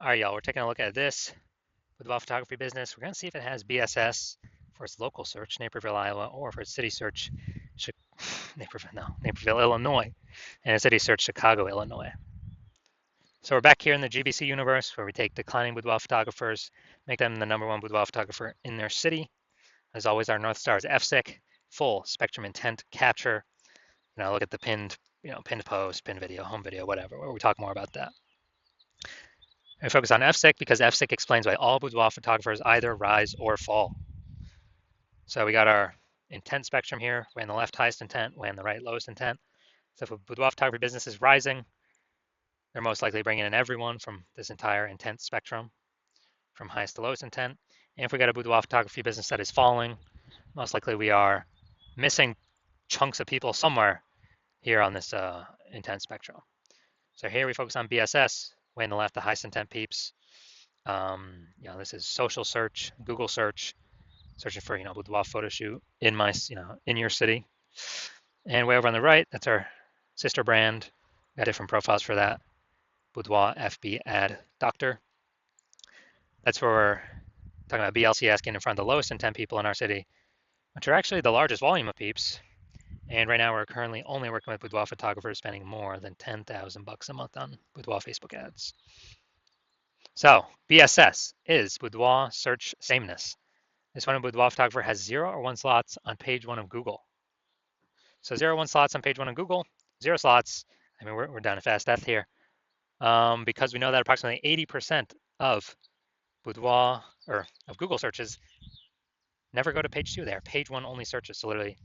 All right, y'all, we're taking a look at this Boudoir photography business. We're going to see if it has BSS for its local search, Naperville, Iowa, or for its city search, Naperville, Illinois, and its city search, Chicago, Illinois. So we're back here in the GBC universe where we take declining boudoir photographers, make them the #1 boudoir photographer in their city. As always, our North Star is FSIC, full spectrum intent capture. Look at the pinned post, pinned video, home video, whatever, where we talk more about that. I focus on FSIC because FSIC explains why all boudoir photographers either rise or fall. So we got our intent spectrum here, way on the left highest intent, way on the right lowest intent. So if a boudoir photography business is rising, they're most likely bringing in everyone from this entire intent spectrum, from highest to lowest intent. And if we got a boudoir photography business that is falling, most likely we are missing chunks of people somewhere here on this intent spectrum. So here we focus on BSS, way on the left, the highest intent peeps. This is social search, Google search, searching for boudoir photo shoot in my in your city. And way over on the right, that's our sister brand. Got different profiles for that. Boudoir FB ad doctor. That's where we're talking about BLCS getting in front of the lowest intent people in our city, which are actually the largest volume of peeps. And right now we're currently only working with boudoir photographers spending more than $10,000 a month on boudoir Facebook ads. So BSS is boudoir search sameness. This one boudoir photographer has 0 or 1 slots on page 1 of Google. So 0 or 1 slots on page 1 of Google, 0 slots. I mean, we're down to fast death here because we know that approximately 80% of boudoir or of Google searches never go to page 2. They are page 1 only searches. So literally,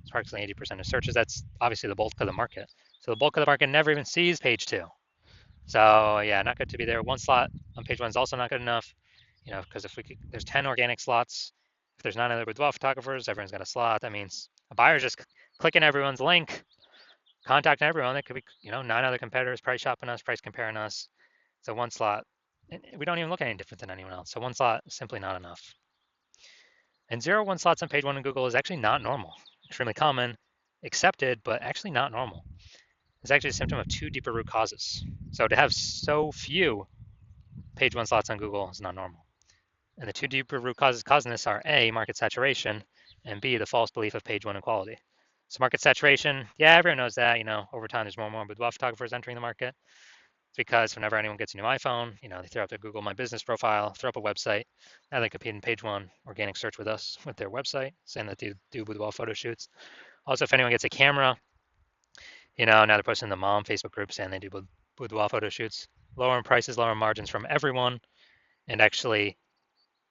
it's approximately 80% of searches. That's obviously the bulk of the market. So the bulk of the market never even sees page 2. So yeah, not good to be there. 1 slot on page 1 is also not good enough. Because if there's 10 organic slots, if there's 9 other boudoir photographers, everyone's got a slot. That means a buyer's just clicking everyone's link, contacting everyone. That could be, 9 other competitors price shopping us, price comparing us. So 1 slot, and we don't even look any different than anyone else. So 1 slot is simply not enough. And 0 1 slots on page 1 in Google is actually not normal. Extremely common, accepted, but actually not normal. It's actually a symptom of 2 deeper root causes. So to have so few page 1 slots on Google is not normal. And the 2 deeper root causes causing this are A, market saturation, and B, the false belief of page 1 equality. So market saturation, yeah, everyone knows that. Over time there's more and more boudoir photographers entering the market. It's because whenever anyone gets a new iPhone, they throw up their Google My Business profile, throw up a website. Now they compete in page 1 organic search with us with their website, saying that they do boudoir photo shoots. Also, if anyone gets a camera, now they're posting in the mom Facebook group saying they do boudoir photo shoots. Lowering prices, lowering margins from everyone, and actually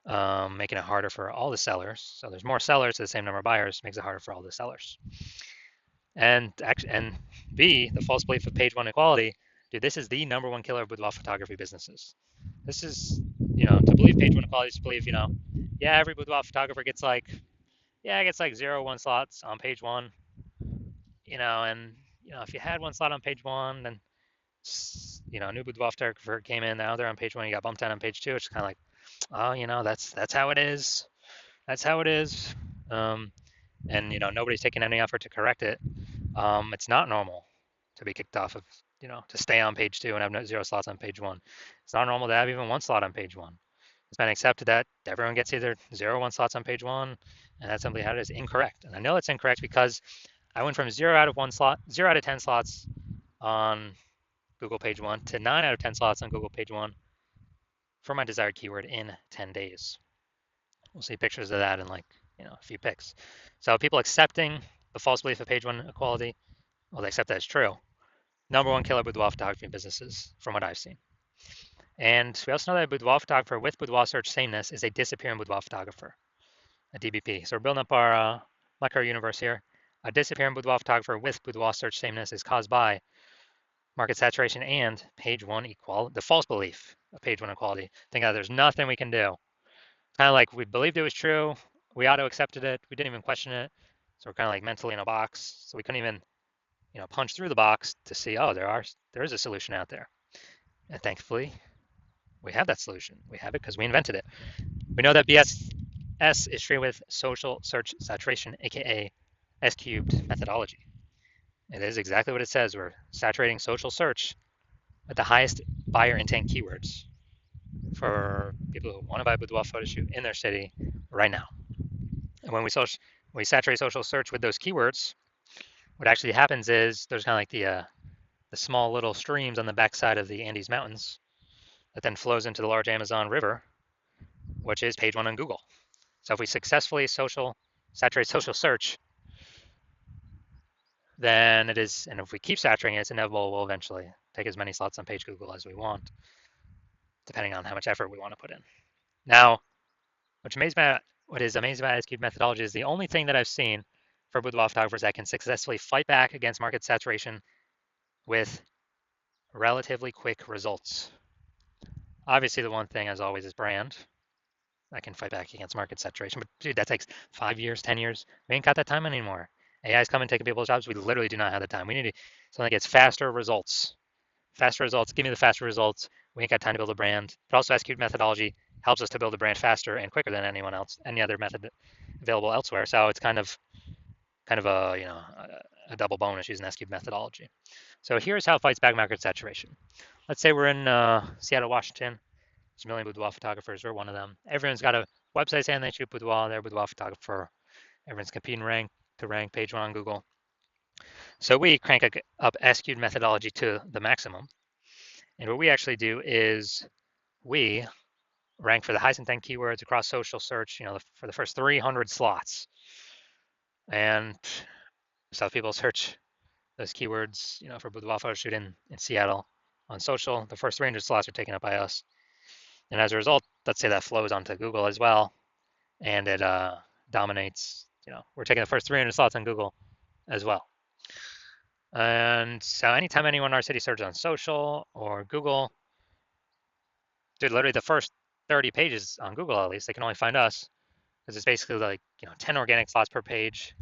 making it harder for all the sellers. So there's more sellers to the same number of buyers, makes it harder for all the sellers. And B, the false belief of page 1 equality. Dude, this is the #1 killer of boudoir photography businesses. This is, to believe page 1 equality is to believe, yeah, every boudoir photographer gets like 0 1 slots on page 1, and if you had 1 slot on page 1, then a new boudoir photographer came in, now they're on page 1, you got bumped down on page 2. It's kind of like, oh, that's how it is. That's how it is. And nobody's taking any effort to correct it. It's not normal to be kicked off of, to stay on page 2 and have 0 slots on page 1. It's not normal to have even 1 slot on page 1. It's been accepted that everyone gets either 0 or 1 slots on page 1, and that's simply how it is incorrect. And I know it's incorrect because I went from 0 out of 1 slot, 0 out of 10 slots on Google page 1 to 9 out of 10 slots on Google page 1 for my desired keyword in 10 days. We'll see pictures of that in a few pics. So people accepting the false belief of page 1 equality, well, they accept that it's true. #1 killer boudoir photography businesses from what I've seen. And we also know that a boudoir photographer with boudoir search sameness is a disappearing boudoir photographer, a DBP. So we're building up our micro universe here. A disappearing boudoir photographer with boudoir search sameness is caused by market saturation and page 1 equality, the false belief of page 1 equality. Think that there's nothing we can do. Kind of like we believed it was true, we auto accepted it, we didn't even question it. So we're kind of like mentally in a box. So we couldn't even, punch through the box to see, oh, there is a solution out there. And thankfully, we have that solution. We have it because we invented it. We know that BSS is treated with social search saturation, aka S-cubed methodology. It is exactly what it says. We're saturating social search with the highest buyer intent keywords. for people who want to buy a boudoir photo shoot in their city right now. And when we saturate social search with those keywords, what actually happens is there's kind of like the small little streams on the backside of the Andes Mountains that then flows into the large Amazon River, which is page one on Google. So if we successfully saturate social search, then it is, and if we keep saturating it, it's inevitable we'll eventually take as many slots on page Google as we want, depending on how much effort we want to put in. Now, what is amazing about SQL methodology is the only thing that I've seen for boudoir photographers that can successfully fight back against market saturation with relatively quick results. Obviously, the one thing, as always, is brand. I can fight back against market saturation, but dude, that takes 5 years, 10 years. We ain't got that time anymore. AI is coming taking people's jobs. We literally do not have the time. We need something that gets faster results. Faster results. Give me the faster results. We ain't got time to build a brand. But also, SQ methodology helps us to build a brand faster and quicker than anyone else, any other method available elsewhere. So it's kind of a a double bonus using SQ methodology. So here's how it fights back market saturation. Let's say we're in Seattle, Washington. There's a million boudoir photographers. We're one of them. Everyone's got a website saying they shoot boudoir. They're a boudoir photographer. Everyone's competing to rank page one on Google. So we crank up SQ'd methodology to the maximum. And what we actually do is we rank for the highest intent keywords across social search, for the first 300 slots. And so if people search those keywords, for boudoir photo shoot in Seattle on social, the first 300 slots are taken up by us. And as a result, let's say that flows onto Google as well, and it dominates. We're taking the first 300 slots on Google as well. And so anytime anyone in our city searches on social or Google, dude, literally the first 30 pages on Google, at least, they can only find us because it's basically like 10 organic slots per page,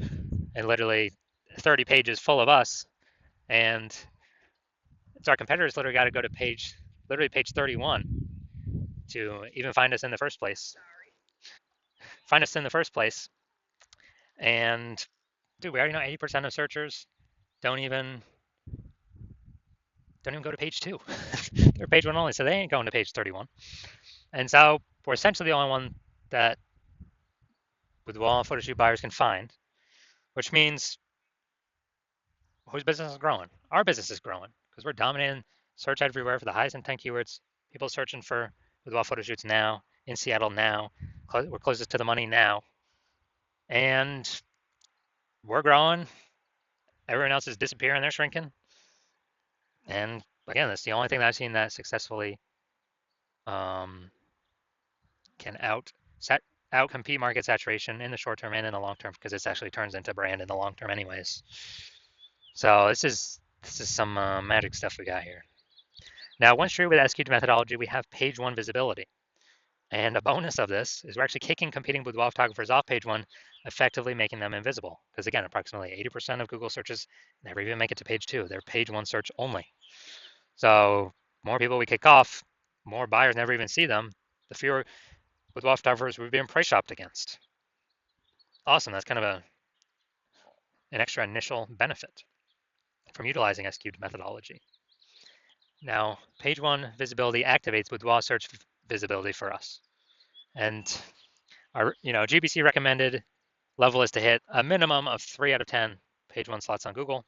and literally 30 pages full of us. And so our competitors literally got to go to page 31 to even find us in the first place. Find us in the first place, and dude, we already know 80% of searchers don't even go to page two. They're page one only, so they ain't going to page 31. And so we're essentially the only one that boudoir photo shoot buyers can find, which means whose business is growing? Our business is growing because we're dominating search everywhere for the highest intent keywords. People searching for boudoir photo shoots now in Seattle now. We're closest to the money now, and we're growing. Everyone else is disappearing. They're shrinking. And again, that's the only thing that I've seen that successfully can outcompete market saturation in the short term and in the long term, because this actually turns into brand in the long term anyways. So this is some magic stuff we got here. Now, once you're with SQ methodology, we have page one visibility. And a bonus of this is we're actually kicking competing boudoir photographers off page one, effectively making them invisible. Because again, approximately 80% of Google searches never even make it to page two. They're page one search only. So more people we kick off, more buyers never even see them, the fewer boudoir photographers we've been price shopped against. Awesome. That's kind of an extra initial benefit from utilizing SQ'd methodology. Now, page one visibility activates boudoir search visibility for us. And our GBC recommended level is to hit a minimum of 3 out of 10 page one slots on Google,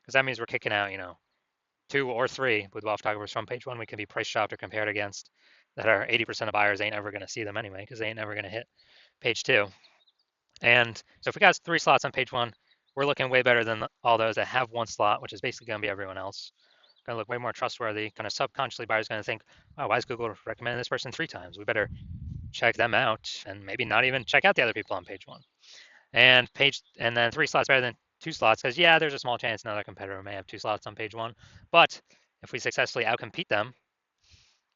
because that means we're kicking out, 2 or 3 boudoir photographers from page one we can be price shopped or compared against that are 80% of buyers ain't ever going to see them anyway, because they ain't never going to hit page two. And so if we got 3 slots on page one, we're looking way better than all those that have 1 slot, which is basically going to be everyone else. Going to look way more trustworthy. Kind of subconsciously, buyers going to think, oh, why is Google recommending this person 3 times? We better check them out, and maybe not even check out the other people on page one. And then 3 slots better than 2 slots, because yeah, there's a small chance another competitor may have 2 slots on page one. But if we successfully outcompete them,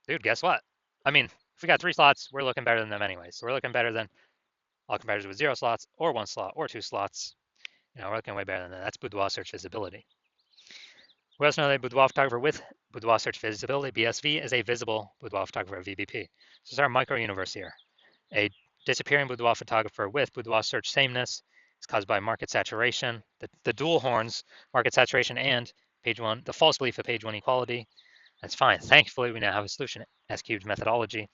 dude, guess what? I mean, if we got 3 slots, we're looking better than them anyway. So we're looking better than all competitors with 0 slots or 1 slot or 2 slots. We're looking way better than that. That's boudoir search visibility. We also know that boudoir photographer with boudoir search visibility, BSV, is a visible boudoir photographer, VBP. This is our micro universe here. A disappearing boudoir photographer with boudoir search sameness is caused by market saturation, the dual horns, market saturation and page one, the false belief of page one equality. That's fine. Thankfully, we now have a solution. S-cubed methodology.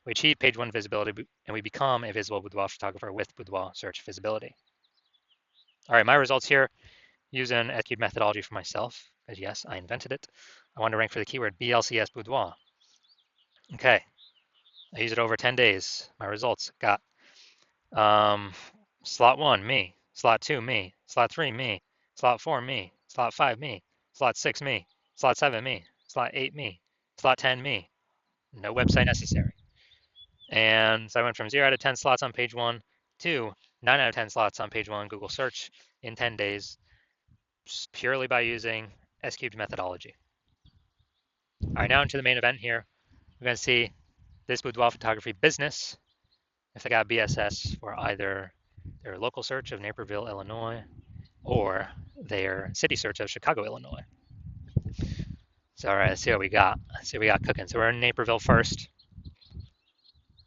We achieve page one visibility and we become a visible boudoir photographer with boudoir search visibility. All right, my results here using S-cubed methodology for myself, because yes, I invented it. I want to rank for the keyword BLCS boudoir. Okay, I used it over 10 days. My results got slot 1, me. Slot 2, me. Slot 3, me. Slot 4, me. Slot 5, me. Slot 6, me. Slot 7, me. Slot 8, me. Slot 10, me. No website necessary. And so I went from 0 out of 10 slots on page 1 to 9 out of 10 slots on page 1 Google search in 10 days, purely by using S-cubed methodology. All right, now into the main event here. We're going to see this boudoir photography business, if they got BSS for either their local search of Naperville, Illinois, or their city search of Chicago, Illinois. So, all right, let's see what we got. Let's see what we got cooking. So we're in Naperville first.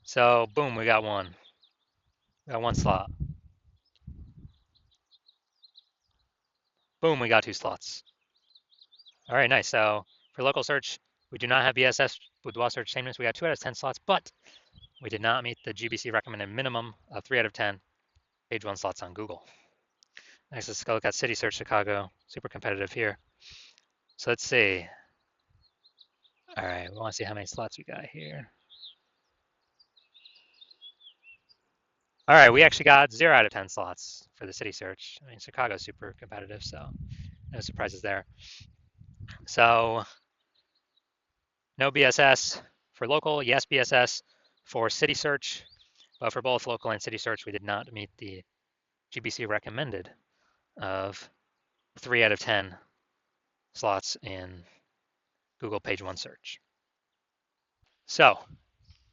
So, boom, we got one. We got one slot. Boom, we got two slots. All right, nice. So for local search, we do not have BSS boudoir search statements. We got 2 out of 10 slots, but we did not meet the GBC recommended minimum of 3 out of 10 page 1 slots on Google. Next, let's go look at city search Chicago. Super competitive here. So let's see. All right, we want to see how many slots we got here. All right, we actually got 0 out of 10 slots for the city search. I mean, Chicago's super competitive, so no surprises there. So no BSS for local, yes BSS for city search, but for both local and city search, we did not meet the GBC recommended of 3 out of 10 slots in Google page 1 search. So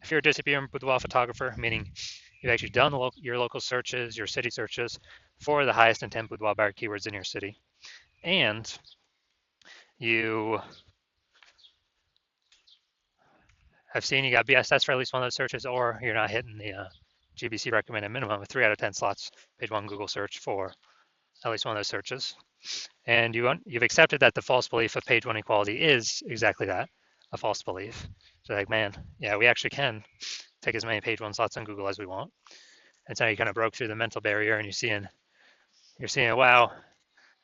if you're a disappearing boudoir photographer, meaning you've actually done your local searches, your city searches for the highest intent boudoir bar keywords in your city, and you have seen you got BSS for at least one of those searches, or you're not hitting the GBC recommended minimum of 3 out of 10 slots page 1 Google search for at least one of those searches, and you've accepted that the false belief of page 1 equality is exactly that, a false belief. So like, man, yeah, we actually can take as many page 1 slots on Google as we want. And so you kind of broke through the mental barrier, and you're seeing, wow,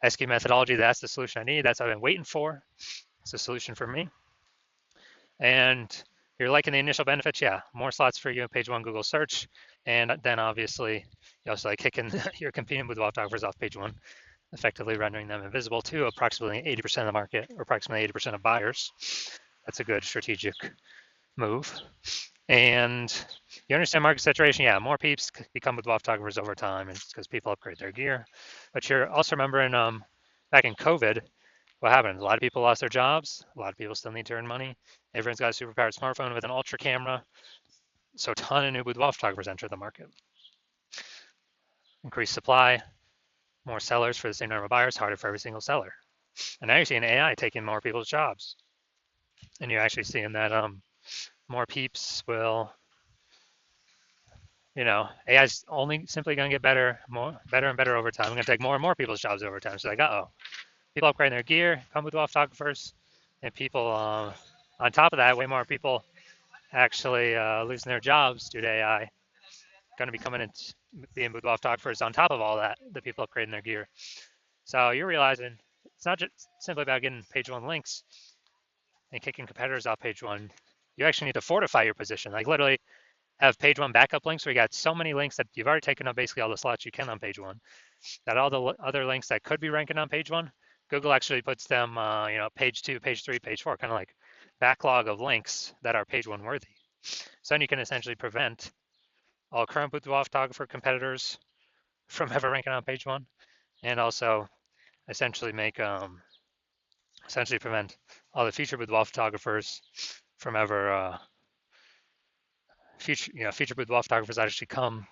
S-cubed methodology, that's the solution I need. That's what I've been waiting for. It's a solution for me. And you're liking the initial benefits, yeah, more slots for you in page 1 Google search. And then obviously you also like kicking your competing with photographers off page 1, effectively rendering them invisible to approximately 80% of the market, or approximately 80% of buyers. That's a good strategic move. And you understand market saturation, yeah, more peeps become boudoir photographers over time, and it's because people upgrade their gear. But you're also remembering back in COVID, what happened? A lot of people lost their jobs. A lot of people still need to earn money. Everyone's got a superpowered smartphone with an ultra camera. So a ton of new boudoir photographers enter the market. Increased supply, more sellers for the same number of buyers, harder for every single seller. And now you're seeing AI taking more people's jobs. And you're actually seeing that more peeps will, AI's only simply going to get better and better over time. I'm going to take more and more people's jobs over time. So like, people upgrading their gear, come with photographers, and people, on top of that, way more people actually losing their jobs due to AI, going to be coming and being boudoir photographers on top of all that, the people upgrading their gear. So you're realizing it's not just simply about getting page 1 links and kicking competitors off page 1. You actually need to fortify your position. Like literally have page 1 backup links where you got so many links that you've already taken up basically all the slots you can on page 1, that all the other links that could be ranking on page 1, Google actually puts them, page 2, page 3, page 4, kind of like backlog of links that are page 1 worthy. So then you can essentially prevent all current boudoir photographer competitors from ever ranking on page 1, and also essentially prevent all the future boudoir photographers from ever future boudoir photographers that actually come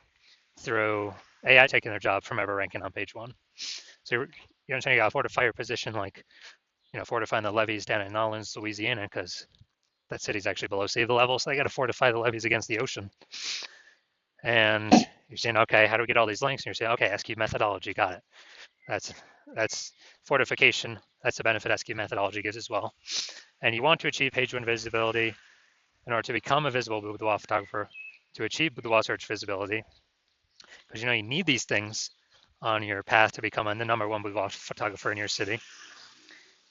through AI taking their job from ever ranking on page 1. So you understand, you got to fortify your position, like fortifying the levees down in Nolens, Louisiana, because that city's actually below sea level, so they got to fortify the levees against the ocean. And you're saying, okay, how do we get all these links? And you're saying, okay, S-cubed methodology, got it. That's that's fortification. That's the benefit SQ methodology gives as well. And you want to achieve page one visibility in order to become a visible boudoir photographer, to achieve boudoir search visibility, because you need these things on your path to becoming the number one boudoir photographer in your city.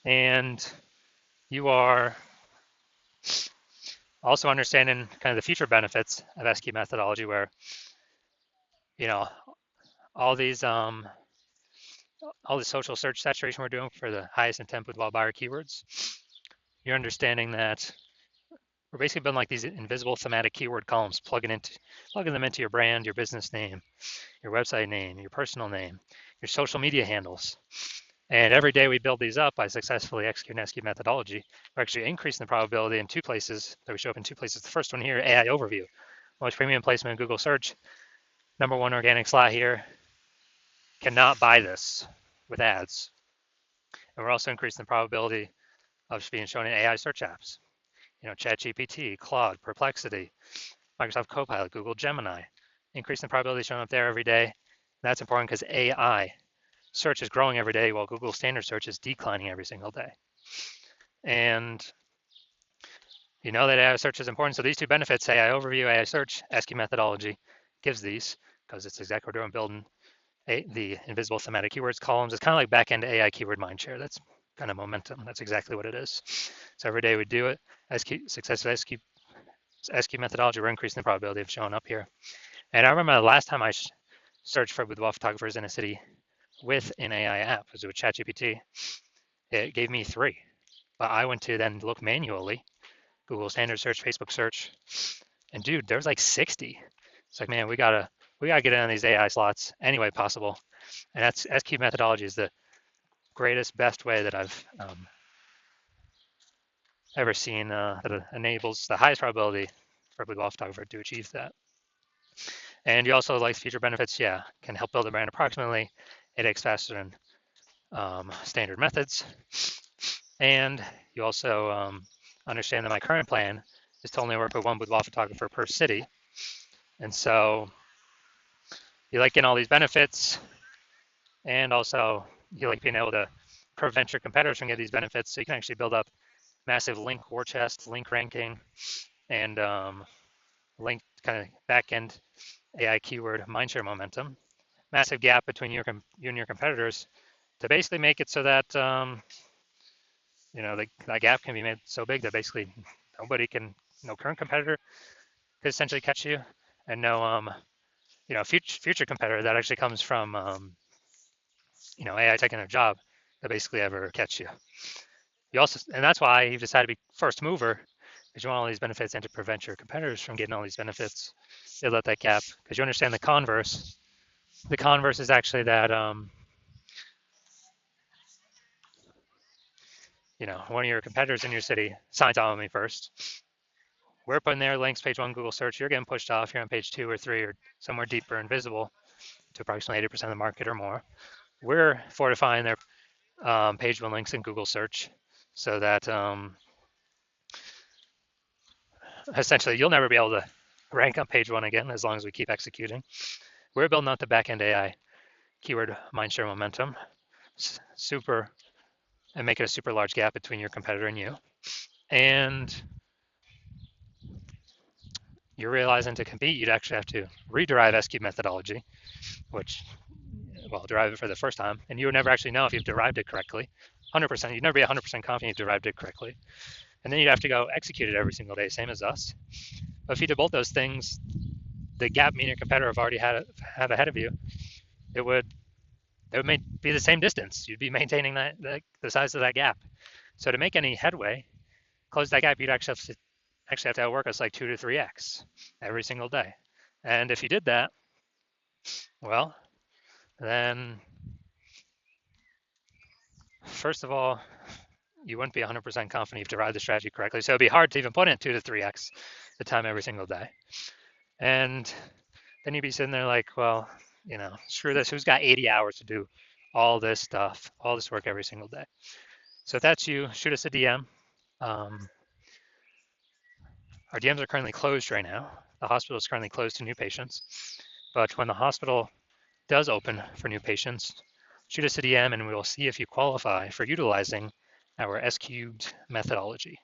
And you are also understanding kind of the future benefits of SQ methodology, where you know all these all the social search saturation we're doing for the highest intent boudoir buyer keywords. You're understanding that we're basically building like these invisible thematic keyword columns, plugging them into your brand, your business name, your website name, your personal name, your social media handles. And every day we build these up by successfully executing SQ methodology. We're actually increasing the probability in two places that we show up in two places. The first one here, AI overview, most premium placement in Google search, number one organic slot here. Cannot buy this with ads. And we're also increasing the probability of being shown in AI search apps. ChatGPT, Claude, Perplexity, Microsoft Copilot, Google Gemini, increasing the probability of showing up there every day. That's important because AI search is growing every day while Google standard search is declining every single day. And you know that AI search is important. So these two benefits, AI overview, AI search, SQ methodology gives these, because it's exactly what we're doing, building the invisible thematic keywords columns. It's kind of like back-end AI keyword mindshare. That's kind of momentum. That's exactly what it is. So every day we do it. Successful SQ methodology, we're increasing the probability of showing up here. And I remember the last time I searched for boudoir photographers in a city with an AI app, was with ChatGPT. It gave me 3, but I went to then look manually, Google standard search, Facebook search, and dude, there's like 60. It's like, man, we gotta get in on these AI slots any way possible. And that's SQ methodology is the greatest, best way that I've ever seen that enables the highest probability for a boudoir photographer to achieve that. And you also like future benefits, yeah, can help build a brand approximately 8x faster than standard methods. And you also understand that my current plan is to only work with one boudoir photographer per city. And so you like getting all these benefits, and also you like being able to prevent your competitors from getting these benefits, so you can actually build up massive link war chest, link ranking, and link kind of back-end AI keyword mindshare momentum. Massive gap between you and your competitors to basically make it so that that gap can be made so big that basically nobody can, no current competitor could essentially catch you, and no future competitor that actually comes from AI taking a job that basically ever catch you. And that's why you've decided to be first mover, because you want all these benefits and to prevent your competitors from getting all these benefits. You let that gap, because you understand the converse. The converse is actually that one of your competitors in your city signs on me first. We're putting their links, page one Google search. You're getting pushed off. You're on page 2 or 3 or somewhere deeper and visible to approximately 80% of the market or more. We're fortifying their page one links in Google search so that essentially you'll never be able to rank on page one again as long as we keep executing. We're building out the back-end AI keyword mindshare momentum, and make it a super large gap between your competitor and you. And you're realizing to compete, you'd actually have to rederive SQ methodology, which, well, derive it for the first time, and you would never actually know if you've derived it correctly. 100%, you'd never be 100% confident you've derived it correctly. And then you'd have to go execute it every single day, same as us. But if you did both those things, the gap me and your competitor have already have ahead of you, it would be the same distance. You'd be maintaining the size of that gap. So to make any headway, close that gap, you'd actually have to outwork us like 2 to 3x every single day. And if you did that, well, then first of all, you wouldn't be 100% confident you've derived the strategy correctly. So it'd be hard to even put in 2 to 3x the time every single day. And then you'd be sitting there like, well, screw this. Who's got 80 hours to do all this stuff, all this work every single day? So if that's you, shoot us a DM. Our DMs are currently closed right now. The hospital is currently closed to new patients. But when the hospital does open for new patients, Shoot us a DM and we will see if you qualify for utilizing our S cubed methodology.